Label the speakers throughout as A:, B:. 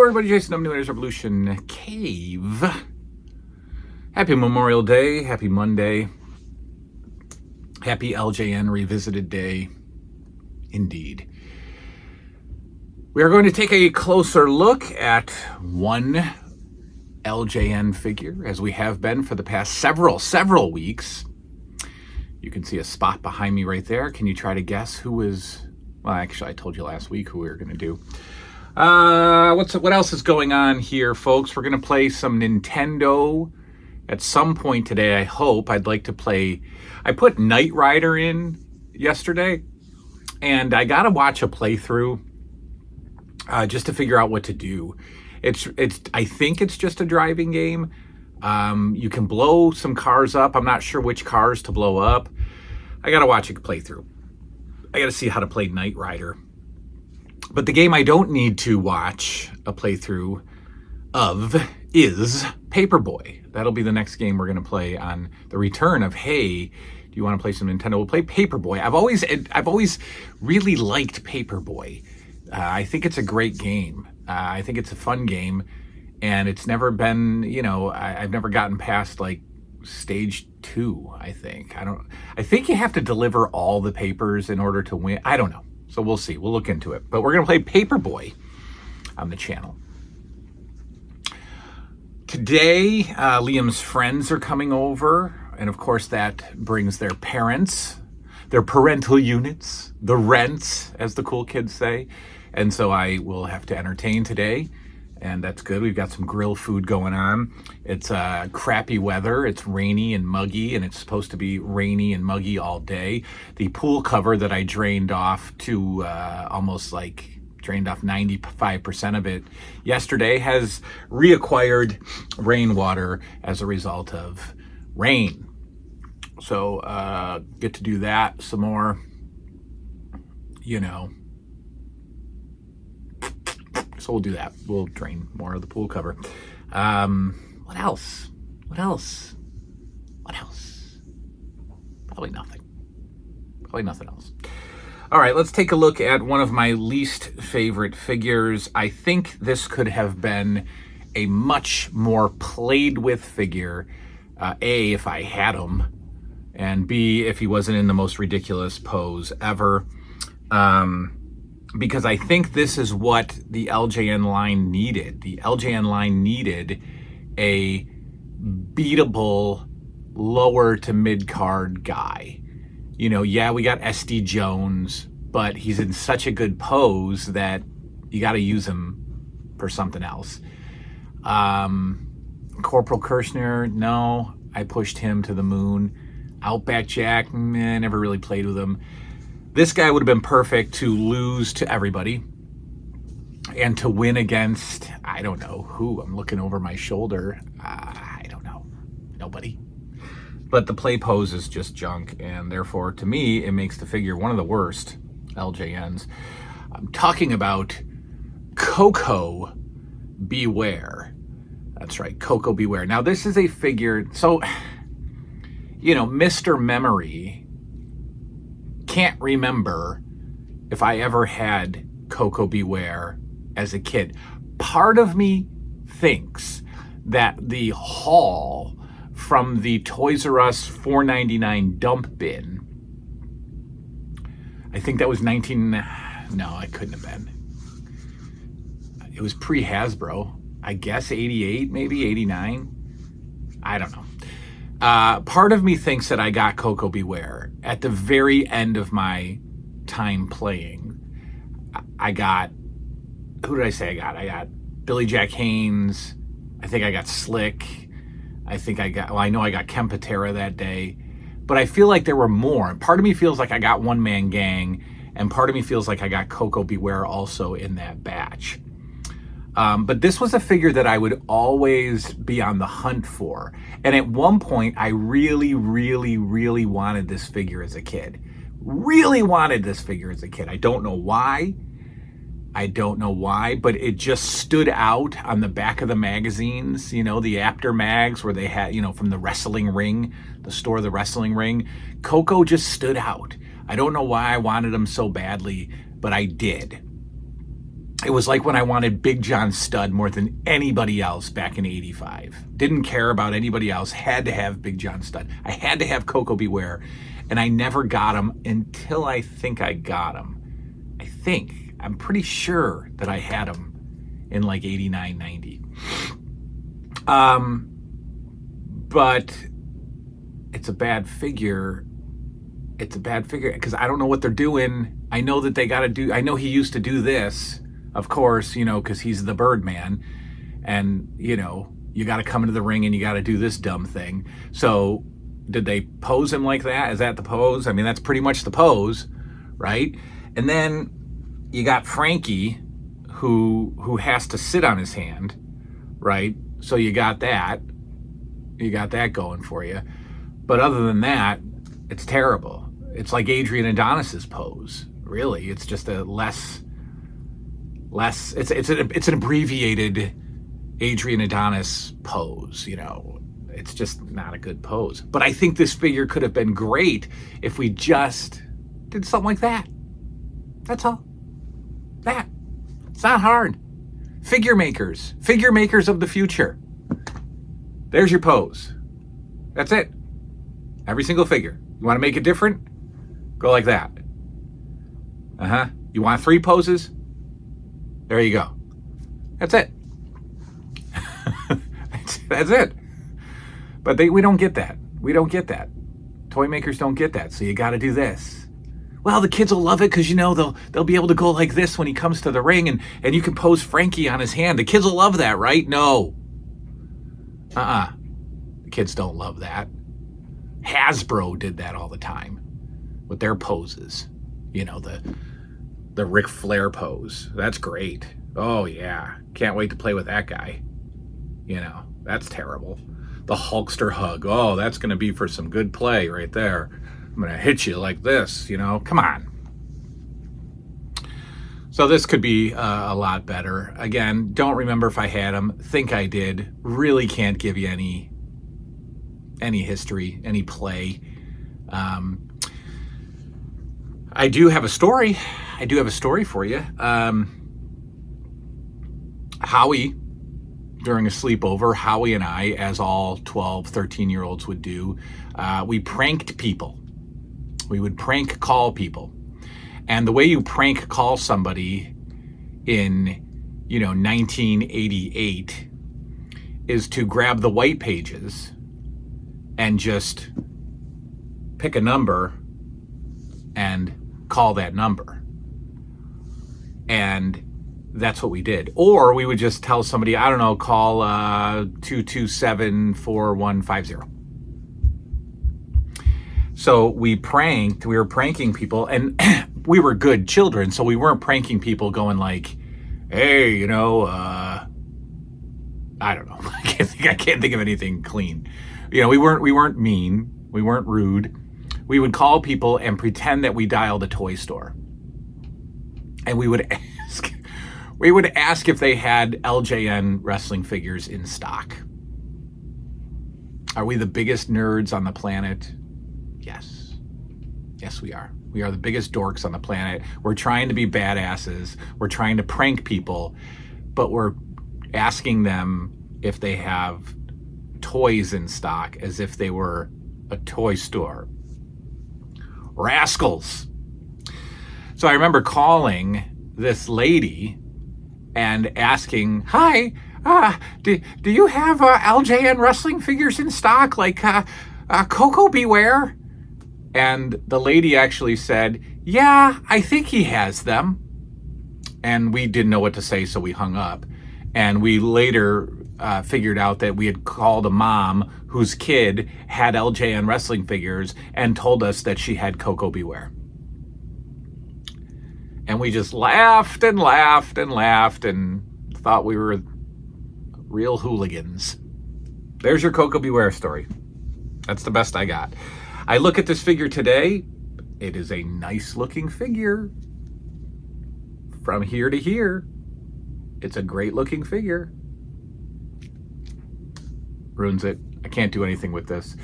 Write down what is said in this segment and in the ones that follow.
A: everybody, Jason, I'm New Year's Revolution Cave. Happy Memorial Day, happy Monday, happy LJN Revisited Day, indeed. We are going to take a closer look at one LJN figure, as we have been for the past several weeks. You can see a spot behind me right there. Can you try to guess who is... Well, actually, I told you last week who we were going to do. What else is going on here, folks? We're going to play some Nintendo at some point today, I hope. I'd like to play... I put Knight Rider in yesterday, and I got to watch a playthrough just to figure out what to do. I think it's just a driving game. You can blow some cars up. I'm not sure which cars to blow up. I got to watch a playthrough. I got to see how to play Knight Rider. But the game I don't need to watch a playthrough of is Paperboy. That'll be the next game we're going to play on the return of, hey, do you want to play some Nintendo? We'll play Paperboy. I've always really liked Paperboy. I think it's a great game. I think it's a fun game, and it's never been, I've never gotten past like stage 2, I think. I think you have to deliver all the papers in order to win. I don't know. So we'll see. We'll look into it. But we're going to play Paperboy on the channel. Today, Liam's friends are coming over. And of course, that brings their parents, their parental units, the rents, as the cool kids say. And so I will have to entertain today. And that's good. We've got some grill food going on. It's crappy weather. It's rainy and muggy, and it's supposed to be rainy and muggy all day. The pool cover that I drained off to drained off 95% of it yesterday has reacquired rainwater as a result of rain. So get to do that some more, So we'll do that. We'll drain more of the pool cover. What else? Probably nothing else. All right, let's take a look at one of my least favorite figures. I think this could have been a much more played with figure. A, if I had him, and B, if he wasn't in the most ridiculous pose ever. Because I think this is what the LJN line needed. The LJN line needed a beatable lower to mid-card guy. We got SD Jones, but he's in such a good pose that you got to use him for something else. Corporal Kirshner, no, I pushed him to the moon. Outback Jack, never really played with him. This guy would have been perfect to lose to everybody and to win against, I don't know who. I'm looking over my shoulder. I don't know. Nobody. But the play pose is just junk, and therefore, to me, it makes the figure one of the worst LJNs. I'm talking about Koko B Ware. That's right, Koko B Ware. Now, this is a figure, so, Mr. Memory can't remember if I ever had Koko B Ware as a kid. Part of me thinks that the haul from the Toys R Us $4.99 dump bin, I think that was no, it couldn't have been. It was pre-Hasbro. I guess 88, maybe 89. I don't know. Part of me thinks that I got Koko B Ware at the very end of my time playing. I got, who did I say I got? I got Billy Jack Haynes. I think I got Slick. I know I got Ken Patera that day. But I feel like there were more. Part of me feels like I got One Man Gang, and part of me feels like I got Koko B Ware also in that batch. But this was a figure that I would always be on the hunt for. And at one point, I really, really, really wanted this figure as a kid. I don't know why. But it just stood out on the back of the magazines, the After Mags where they had, from the wrestling ring, the store of the wrestling ring. Koko just stood out. I don't know why I wanted him so badly, but I did. It was like when I wanted Big John Studd more than anybody else back in '85. Didn't care about anybody else. Had to have Big John Studd. I had to have Koko B Ware, and I never got him until I think I got him. I'm pretty sure that I had him in like 89, 90. But it's a bad figure. It's a bad figure because I don't know what they're doing. I know that they got to do, I know he used to do this, of course, because he's the Birdman. And, you got to come into the ring and you got to do this dumb thing. So did they pose him like that? Is that the pose? I mean, that's pretty much the pose, right? And then you got Frankie, who has to sit on his hand, right? So you got that going for you. But other than that, it's terrible. It's like Adrian Adonis's pose. Really, it's just a less. It's an abbreviated Adrian Adonis pose. It's just not a good pose. But I think this figure could have been great if we just did something like that. That's all. That. It's not hard. Figure makers of the future. There's your pose. That's it. Every single figure. You want to make it different? Go like that. You want 3 poses? There you go. That's it. That's it. But we don't get that. We don't get that. Toy makers don't get that. So you got to do this. Well, the kids will love it because, they'll be able to go like this when he comes to the ring and you can pose Frankie on his hand. The kids will love that, right? No. The kids don't love that. Hasbro did that all the time with their poses. The Ric Flair pose. That's great. Oh, yeah. Can't wait to play with that guy. That's terrible. The Hulkster hug. Oh, that's going to be for some good play right there. I'm going to hit you like this, Come on. So this could be a lot better. Again, don't remember if I had him. Think I did. Really can't give you any history, any play. I do have a story. For you. Howie, during a sleepover, Howie and I, as all 12, 13-year-olds would do, we pranked people. We would prank call people. And the way you prank call somebody in, 1988 is to grab the white pages and just pick a number and call that number. And that's what we did. Or we would just tell somebody, I don't know, call 227-4150. So we were pranking people, and we were good children, so we weren't pranking people going like, hey, I don't know. I can't think of anything clean. We weren't mean. We weren't rude. We would call people and pretend that we dialed a toy store. And we would ask if they had LJN wrestling figures in stock. Are we the biggest nerds on the planet? Yes. Yes, we are. We are the biggest dorks on the planet. We're trying to be badasses. We're trying to prank people, but we're asking them if they have toys in stock as if they were a toy store. Rascals. So I remember calling this lady and asking, hi, do you have LJN wrestling figures in stock, like Koko B Ware? And the lady actually said, yeah, I think he has them. And we didn't know what to say, so we hung up. And we later figured out that we had called a mom whose kid had LJN wrestling figures and told us that she had Koko B Ware. And we just laughed and laughed and laughed and thought we were real hooligans. There's your Koko B Ware story. That's the best I got. I look at this figure today. It is a nice looking figure. From here to here, it's a great looking figure. Ruins it. I can't do anything with this.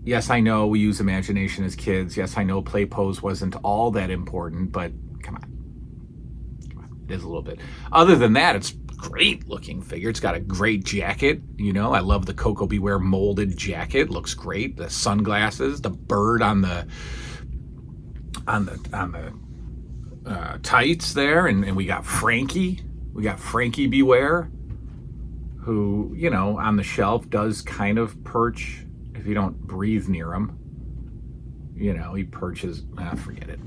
A: Yes, I know we use imagination as kids. Yes, I know play pose wasn't all that important, but come on. It is a little bit. Other than that, it's great looking figure. It's got a great jacket. You know, I love the Koko B Ware molded jacket. Looks great. The sunglasses, the bird on the tights there, and we got Frankie. We got Frankie B Ware, who, you know, on the shelf does kind of perch if you don't breathe near him. You know, he perches. Forget it.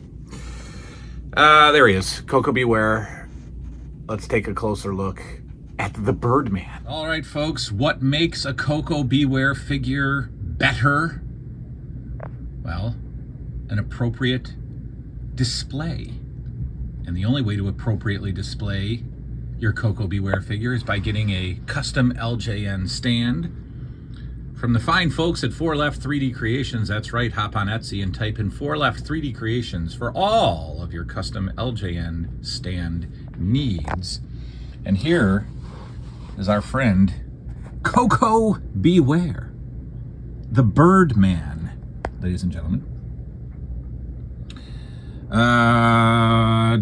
A: There he is, Koko B Ware. Let's take a closer look at the Birdman. All right, folks, what makes a Koko B Ware figure better? Well, an appropriate display. And the only way to appropriately display your Koko B Ware figure is by getting a custom LJN stand from the fine folks at 4 Left 3D Creations. That's right, hop on Etsy and type in 4 Left 3D Creations for all of your custom LJN stand needs. And here is our friend Koko B Ware, the Birdman, ladies and gentlemen.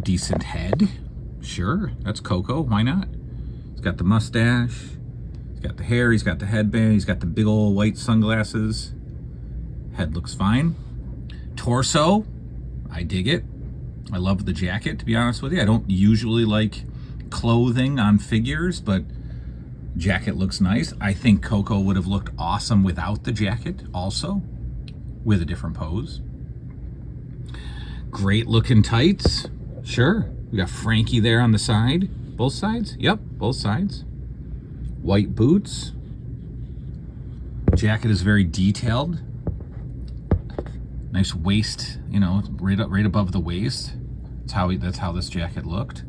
A: Decent head. Sure, that's Koko. Why not? He's got the mustache. He's got the hair. He's got the headband. He's got the big old white sunglasses. Head looks fine. Torso, I dig it. I love the jacket, to be honest with you. I don't usually like clothing on figures, but jacket looks nice. I think Koko would have looked awesome without the jacket also, with a different pose. Great looking tights. Sure. We got Frankie there on the side. Both sides? Yep, both sides. White boots. Jacket is very detailed. Nice waist, you know, right above the waist. That's how this jacket looked.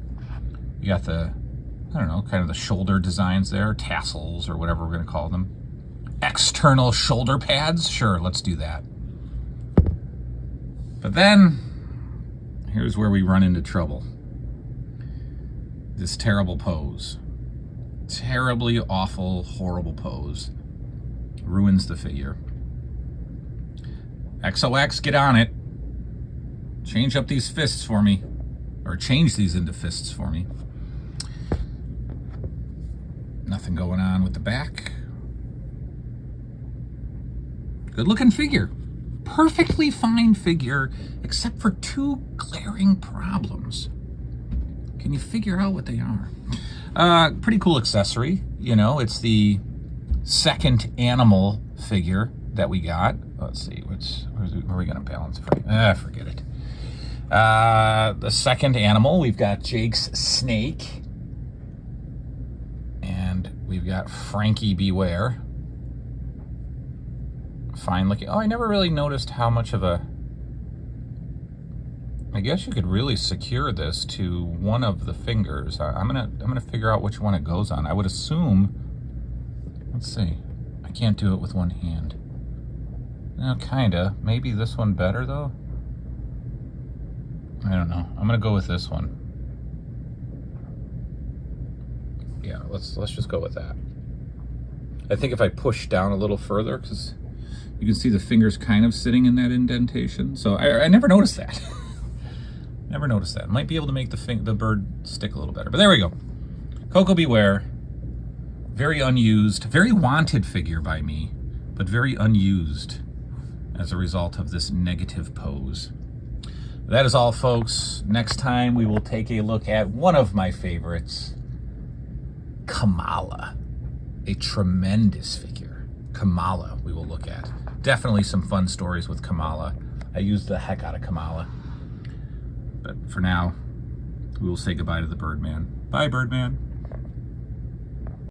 A: You got the, I don't know, kind of the shoulder designs there, tassels or whatever we're going to call them. External shoulder pads. Sure, let's do that. But then here's where we run into trouble. This terrible pose. Terribly awful, horrible pose. Ruins the figure. XOX, get on it. Change up these fists for me. Or change these into fists for me. Nothing going on with the back. Good looking figure. Perfectly fine figure, except for 2 glaring problems. Can you figure out what they are? Pretty cool accessory. You know, it's the second animal figure that we got. Let's see, where are we going to balance it? Forget it. The second animal, we've got Jake's snake. And we've got Frankie B Ware. Fine looking. Oh, I never really noticed how much of a... I guess you could really secure this to one of the fingers. I'm gonna figure out which one it goes on. I would assume... Let's see. I can't do it with one hand. No, kinda. Maybe this one better, though? I don't know. I'm gonna go with this one. Yeah, let's just go with that. I think if I push down a little further, because you can see the fingers kind of sitting in that indentation. So I never noticed that. Never noticed that. Might be able to make the bird stick a little better. But there we go. Koko B Ware. Very unused. Very wanted figure by me, but very unused as a result of this negative pose. That is all, folks. Next time we will take a look at one of my favorites, Kamala. A tremendous figure. Kamala we will look at. Definitely some fun stories with Kamala. I used the heck out of Kamala. But for now, we will say goodbye to the Birdman. Bye, Birdman.